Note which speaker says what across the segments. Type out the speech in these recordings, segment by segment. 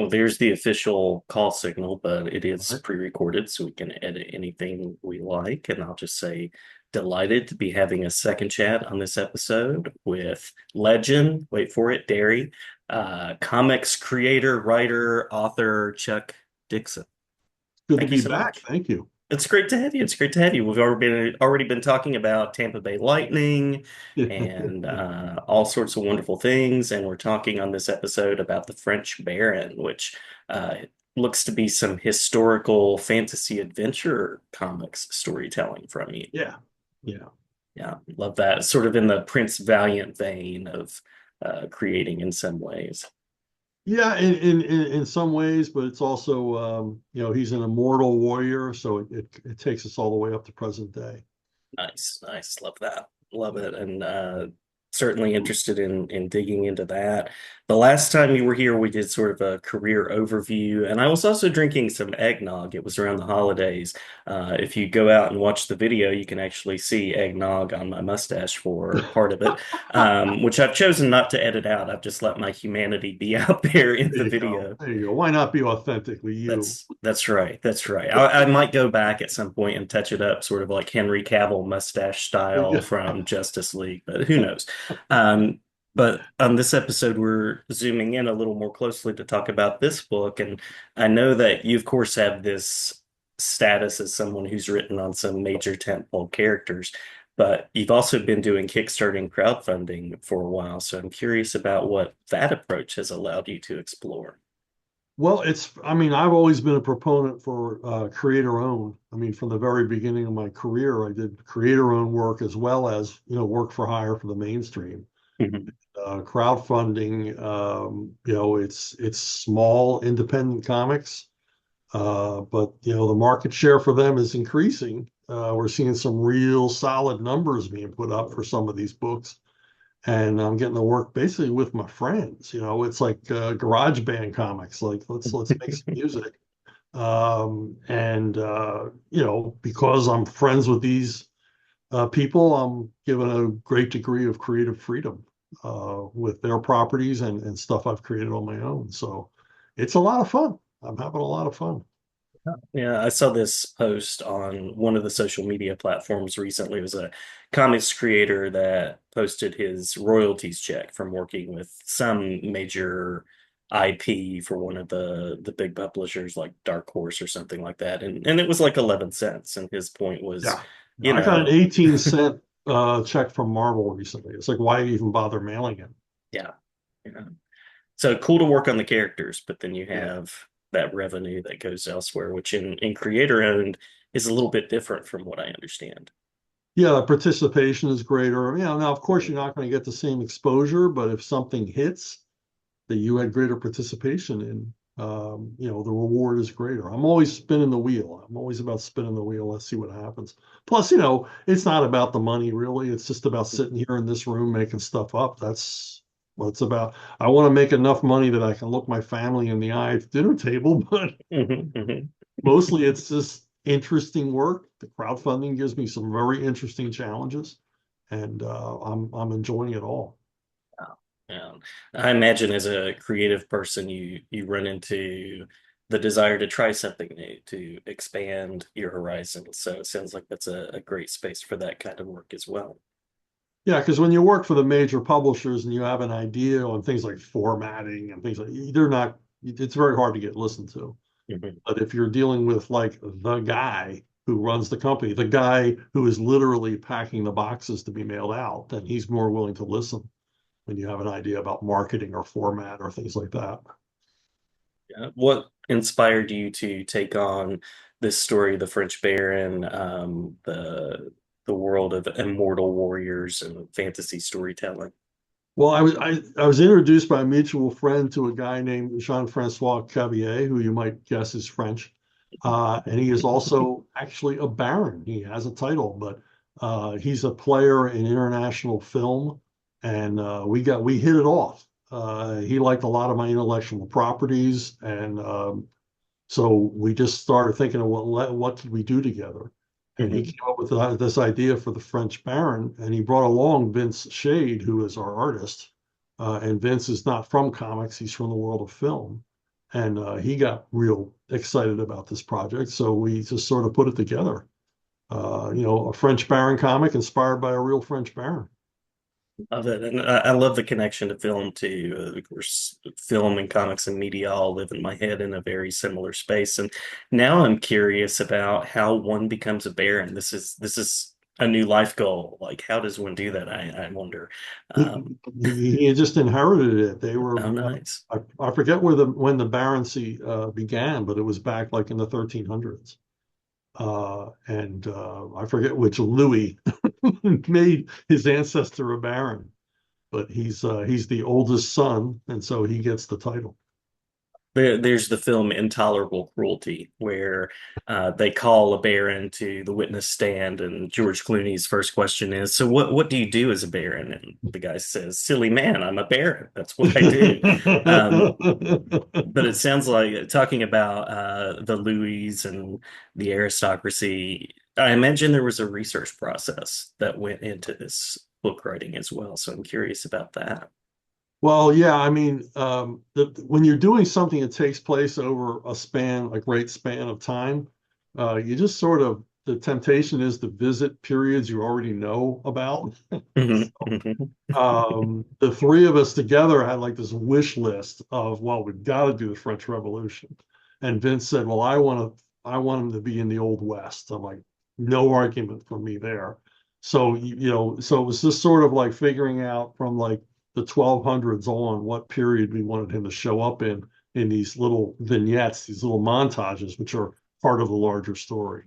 Speaker 1: there's the official call signal, but it
Speaker 2: All
Speaker 1: is
Speaker 2: right.
Speaker 1: pre-recorded, so we can edit anything we like. And I'll just say, delighted to be having a second chat on this episode with legend, wait for it, Derry, comics creator, writer, author Chuck Dixon.
Speaker 2: Good to
Speaker 1: Thank you
Speaker 2: be
Speaker 1: so
Speaker 2: back.
Speaker 1: much.
Speaker 2: Thank you.
Speaker 1: It's great to have you. It's great to have you. We've already been talking about Tampa Bay Lightning and all sorts of wonderful things, and we're talking on this episode about the French Baron, which uh, looks to be some historical fantasy adventure comics storytelling from you.
Speaker 2: Yeah. Yeah.
Speaker 1: Yeah, love that. Sort of in the Prince Valiant vein of creating in some ways.
Speaker 2: Yeah, in some ways, but it's also he's an immortal warrior, so it takes us all the way up to present day.
Speaker 1: Nice, nice. Love that. Love it. And certainly interested in digging into that. The last time you were here, we did sort of a career overview, and I was also drinking some eggnog. It was around the holidays. If you go out and watch the video, you can actually see eggnog on my mustache for part of it, which I've chosen not to edit out. I've just let my humanity be out there in
Speaker 2: There
Speaker 1: the
Speaker 2: you go.
Speaker 1: video.
Speaker 2: There you go. Why not be authentically you?
Speaker 1: That's right. That's right. I might go back at some point and touch it up, sort of like Henry Cavill mustache style from Justice League, but who knows? Um, but on this episode, we're zooming in a little more closely to talk about this book, and I know that you, of course, have this status as someone who's written on some major tentpole characters, but you've also been doing Kickstarting crowdfunding for a while, so I'm curious about what that approach has allowed you to explore.
Speaker 2: Well, I mean, I've always been a proponent for creator owned. I mean, from the very beginning of my career, I did creator owned work as well as, work for hire for the mainstream.
Speaker 1: Mhm.
Speaker 2: Crowdfunding, it's small independent comics, but the market share for them is increasing. We're seeing some real solid numbers being put up for some of these books, and I'm getting to work basically with my friends. It's like garage band comics. Like let's make some music, and because I'm friends with these people, I'm given a great degree of creative freedom with their properties and stuff I've created on my own. So it's a lot of fun. I'm having a lot of fun.
Speaker 1: Yeah, I saw this post on one of the social media platforms recently. It was a comics creator that posted his royalties check from working with some major IP for one of the big publishers like Dark Horse or something like that. And it was like 11 cents. And his point was,
Speaker 2: Yeah.
Speaker 1: you
Speaker 2: I got an
Speaker 1: know,
Speaker 2: 18-cent check from Marvel recently. It's like, why even bother mailing it?
Speaker 1: yeah, you know. So cool to work on the characters, but then you
Speaker 2: Yeah.
Speaker 1: have that revenue that goes elsewhere, which in creator owned is a little bit different from what I understand.
Speaker 2: Yeah, the participation is greater. Now, of course, you're not going to get the same exposure, but if something hits that you had greater participation in, the reward is greater. I'm always spinning the wheel. I'm always about spinning the wheel. Let's see what happens. Plus, it's not about the money really. It's just about sitting here in this room making stuff up. That's what it's about. I want to make enough money that I can look my family in the eye at the dinner table, but
Speaker 1: Mhm, mhm.
Speaker 2: mostly it's just interesting work. The crowdfunding gives me some very interesting challenges, and I'm enjoying it all.
Speaker 1: Yeah. I imagine as a creative person, you run into the desire to try something new, to expand your horizons. So it sounds like that's a great space for that kind of work as well.
Speaker 2: Yeah, because when you work for the major publishers and you have an idea on things like formatting and things like they're not, it's very hard to get listened to.
Speaker 1: Mhm.
Speaker 2: But if you're dealing with like the guy who runs the company, the guy who is literally packing the boxes to be mailed out, then he's more willing to listen when you have an idea about marketing or format or things like that.
Speaker 1: Yeah. What inspired you to take on this story, the French Baron, the world of immortal warriors and fantasy storytelling?
Speaker 2: Well, I was introduced by a mutual friend to a guy named Jean-Francois Cabier, who you might guess is French. And he is also actually a baron. He has a title, but he's a player in international film, and we hit it off. He liked a lot of my intellectual properties, and so we just started thinking of what could we do together. And he
Speaker 1: Mhm.
Speaker 2: came up with this idea for the French Baron, and he brought along Vince Shade, who is our artist. And Vince is not from comics; he's from the world of film. and he got real excited about this project. So we just sort of put it together. A French Baron comic inspired by a real French Baron.
Speaker 1: Love it. And I love the connection to film too. Of course, film and comics and media all live in my head in a very similar space. And now I'm curious about how one becomes a baron. This is a new life goal. Like, how does one do that? I wonder.
Speaker 2: He,
Speaker 1: Um,
Speaker 2: he just inherited it. They were
Speaker 1: oh, nice.
Speaker 2: I forget where the when the baroncy began, but it was back like in the 1300s. And I forget which Louis made his ancestor a baron, but he's the oldest son, and so he gets the title.
Speaker 1: There's the film Intolerable Cruelty, where they call a baron to the witness stand, and George Clooney's first question is, "So what do you do as a baron?" And the guy says, "Silly man, I'm a baron. That's what I do." Um, but it sounds like talking about the Louis and the aristocracy. I imagine there was a research process that went into this book writing as well. So I'm curious about that.
Speaker 2: Well, yeah, I mean, when you're doing something that takes place over a great span of time, you just sort of, the temptation is to visit periods you already know about.
Speaker 1: Mhm, mhm.
Speaker 2: The three of us together had like this wish list of, well, we've got to do the French Revolution. And Vince said, well, I want him to be in the Old West. I'm like, no argument for me there. So, so it was just sort of like figuring out from like the 1200s on what period we wanted him to show up in these little vignettes, these little montages, which are part of the larger story.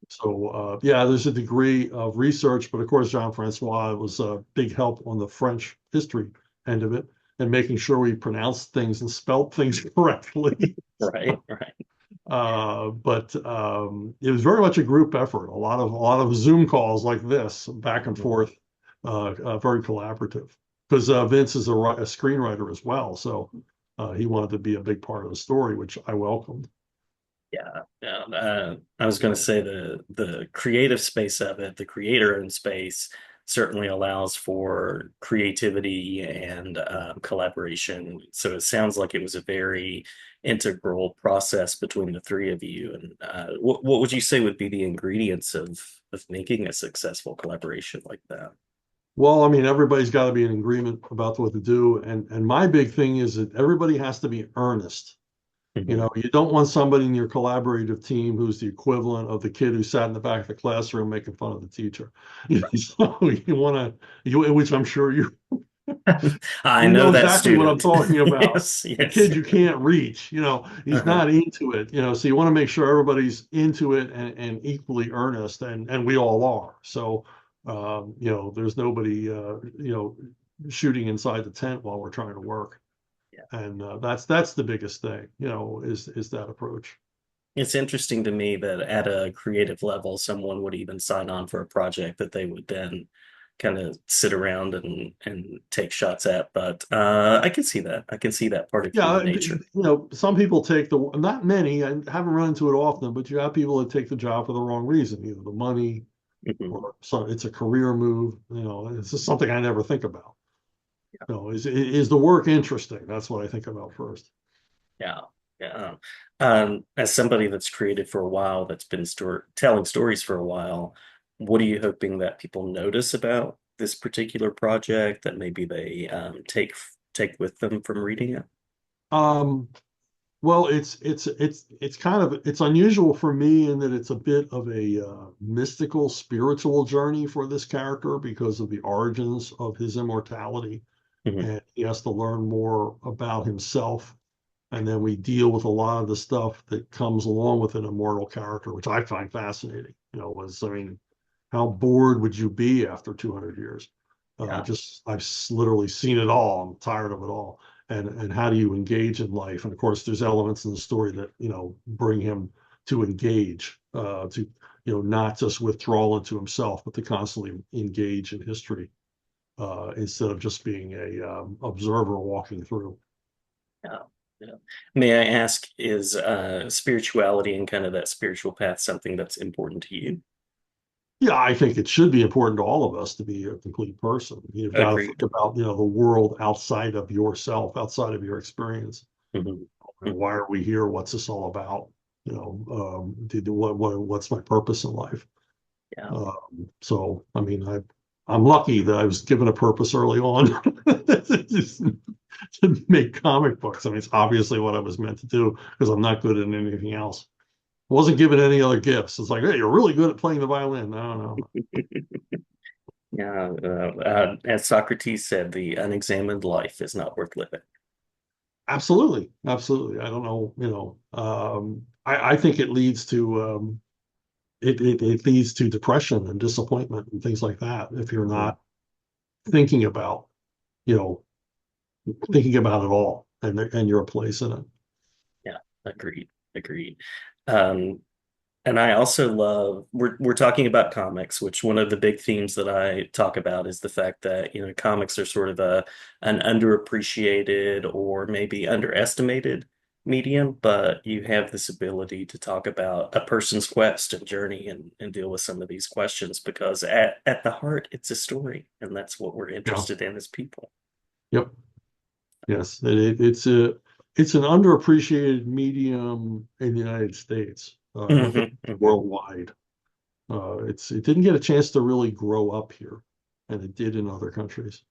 Speaker 2: So yeah, there's a degree of research, but of course, Jean-Francois was a big help on the French history end of it and making sure we pronounced things and spelt things correctly.
Speaker 1: Right, right.
Speaker 2: But it was very much a group effort. A lot of Zoom calls like this, back and forth, very collaborative. Because Vince is a screenwriter as well, so he wanted to be a big part of the story, which I welcomed.
Speaker 1: Yeah, yeah. I was going to say the creative space of it, the creator-owned space, certainly allows for creativity and collaboration. So it sounds like it was a very integral process between the three of you. And what would you say would be the ingredients of making a successful collaboration like that?
Speaker 2: Well, I mean, everybody's got to be in agreement about what to do, and my big thing is that everybody has to be earnest.
Speaker 1: Mhm.
Speaker 2: You don't want somebody in your collaborative team who's the equivalent of the kid who sat in the back of the classroom making fun of the teacher. So you want which I'm sure
Speaker 1: I
Speaker 2: you know
Speaker 1: know that
Speaker 2: exactly what I'm
Speaker 1: student.
Speaker 2: talking about.
Speaker 1: Yes,
Speaker 2: The
Speaker 1: yes.
Speaker 2: kid you can't reach, he's
Speaker 1: Uh-huh.
Speaker 2: not into it, so you want to make sure everybody's into it and equally earnest, and we all are. So, there's nobody, shooting inside the tent while we're trying to work. And that's the biggest thing, is that approach.
Speaker 1: It's interesting to me that at a creative level, someone would even sign on for a project that they would then kind of sit around and take shots at. But I can see that. I can see that part of
Speaker 2: Yeah,
Speaker 1: human nature.
Speaker 2: some people take not many, I haven't run into it often, but you have people that take the job for the wrong reason, either the money
Speaker 1: Mhm.
Speaker 2: or it's a career move. It's just something I never think about. Is the work interesting? That's what I think about first.
Speaker 1: Yeah, yeah. As somebody that's created for a while, that's been telling stories for a while, what are you hoping that people notice about this particular project that maybe they take with them from reading it?
Speaker 2: Um, well, it's kind of it's unusual for me in that it's a bit of a mystical, spiritual journey for this character because of the origins of his immortality,
Speaker 1: Mhm.
Speaker 2: and he has to learn more about himself. And then we deal with a lot of the stuff that comes along with an immortal character, which I find fascinating. I mean, how bored would you be after 200 years?
Speaker 1: Yeah.
Speaker 2: I've literally seen it all. I'm tired of it all. And how do you engage in life? And of course, there's elements in the story that, bring him to engage, to, not just withdraw into himself, but to constantly engage in history, instead of just being a observer walking through.
Speaker 1: Yeah, yeah. May I ask, is spirituality and kind of that spiritual path something that's important to you?
Speaker 2: Yeah, I think it should be important to all of us to be a complete person. You've got to think
Speaker 1: Agreed.
Speaker 2: about, the world outside of yourself, outside of your experience.
Speaker 1: Mhm.
Speaker 2: Why are we here? What's this all about? What's my purpose in life?
Speaker 1: Yeah.
Speaker 2: So, I mean, I'm lucky that I was given a purpose early on to make comic books. I mean, it's obviously what I was meant to do because I'm not good at anything else. I wasn't given any other gifts. It's like, hey, you're really good at playing the violin. No, no.
Speaker 1: Yeah. As Socrates said, the unexamined life is not worth living.
Speaker 2: Absolutely. Absolutely. I don't know, I think it leads to it leads to depression and disappointment and things like that if you're
Speaker 1: Mhm.
Speaker 2: not thinking about, you know, thinking about it all and your place in it.
Speaker 1: Yeah, agreed. Agreed. Um, And I also love we're talking about comics, which one of the big themes that I talk about is the fact that, comics are sort of an underappreciated or maybe underestimated medium, but you have this ability to talk about a person's quest and journey and deal with some of these questions because at the heart it's a story, and that's what we're
Speaker 2: Yeah.
Speaker 1: interested in as people.
Speaker 2: Yep. Yes. It's an underappreciated medium in the United States. I think
Speaker 1: Hmm, hmm.
Speaker 2: worldwide. It didn't get a chance to really grow up here, and it did in other countries.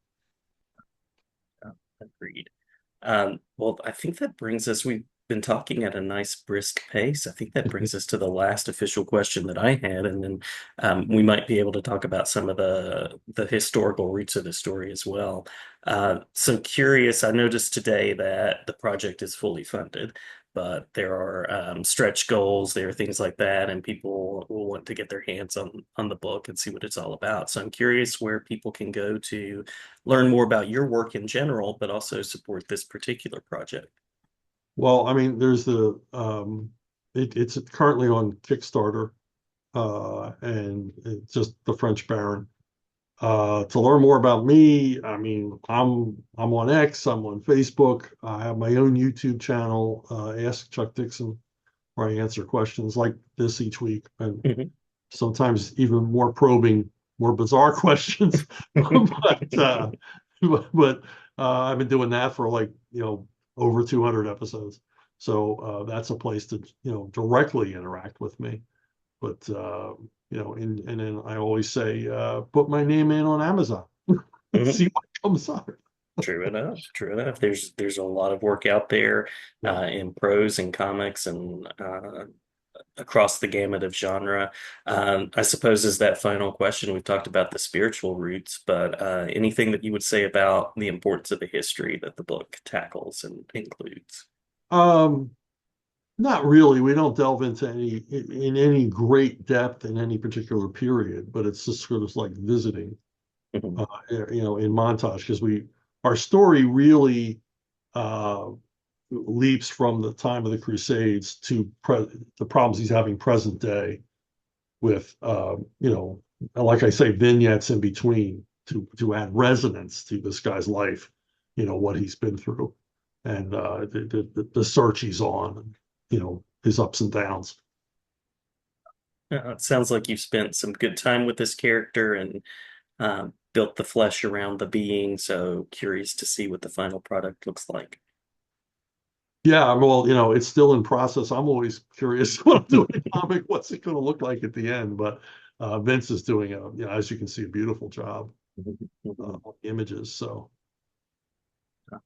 Speaker 1: Agreed. Well, I think that brings us, we've been talking at a nice brisk pace. I think that brings us to the last official question that I had, and then we might be able to talk about some of the historical roots of the story as well. So curious, I noticed today that the project is fully funded, but there are stretch goals, there are things like that, and people will want to get their hands on the book and see what it's all about. So I'm curious where people can go to learn more about your work in general, but also support this particular project.
Speaker 2: Well, I mean, it's currently on Kickstarter, and it's just the French Baron. To learn more about me, I mean, I'm on X, I'm on Facebook, I have my own YouTube channel, Ask Chuck Dixon, where I answer questions like this each week, and
Speaker 1: Mhm.
Speaker 2: sometimes even more probing, more bizarre questions. But I've been doing that for like over 200 episodes, so that's a place to directly interact with me. But and then I always say, put my name in on Amazon and
Speaker 1: Mhm.
Speaker 2: see what comes up.
Speaker 1: True enough. True enough. There's a lot of work out there
Speaker 2: Yeah.
Speaker 1: in prose and comics and across the gamut of genre. I suppose as that final question, we've talked about the spiritual roots, but anything that you would say about the importance of the history that the book tackles and includes?
Speaker 2: Um, Not really. We don't delve into any great depth in any particular period, but it's just sort of like visiting,
Speaker 1: Mhm.
Speaker 2: in montage because our story really uh, leaps from the time of the Crusades to the problems he's having present day with, like I say, vignettes in between to add resonance to this guy's life, what he's been through and the search he's on, his ups and downs.
Speaker 1: It sounds like you've spent some good time with this character and built the flesh around the being. So curious to see what the final product looks like.
Speaker 2: Yeah, well, it's still in process. I'm always curious when I'm doing a comic, what's it going to look like at the end? But Vince is doing as you can see, a beautiful job on the images. So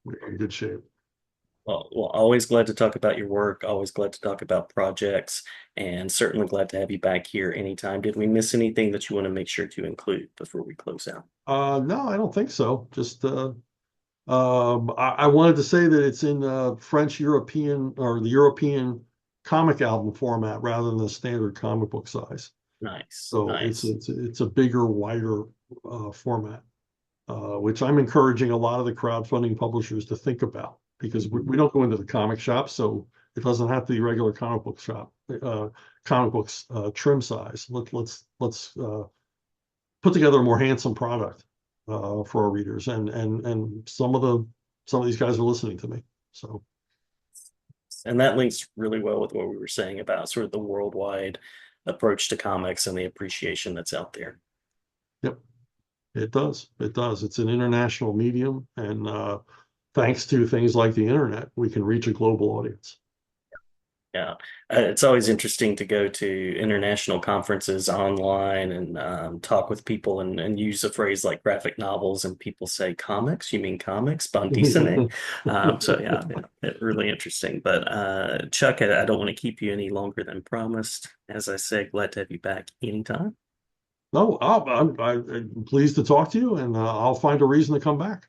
Speaker 2: we're in good shape.
Speaker 1: Well, always glad to talk about your work. Always glad to talk about projects, and certainly glad to have you back here anytime. Did we miss anything that you want to make sure to include before we close out?
Speaker 2: No, I don't think so. Just I wanted to say that it's in French European or the European comic album format rather than the standard comic book size.
Speaker 1: Nice,
Speaker 2: So
Speaker 1: nice.
Speaker 2: it's a bigger, wider format, which I'm encouraging a lot of the crowdfunding publishers to think about because we don't go into the comic shop, so it doesn't have to be regular comic books trim size. Let's put together a more handsome product for our readers, and some of these guys are listening to me. So
Speaker 1: And that links really well with what we were saying about sort of the worldwide approach to comics and the appreciation that's out there.
Speaker 2: yep, it does. It does. It's an international medium, and thanks to things like the internet, we can reach a global audience.
Speaker 1: Yeah, it's always interesting to go to international conferences online and talk with people and use a phrase like graphic novels, and people say comics. You mean comics? Bandisane? So yeah, really interesting. But Chuck, I don't want to keep you any longer than promised. As I said, glad to have you back anytime.
Speaker 2: No, I'm pleased to talk to you, and I'll find a reason to come back.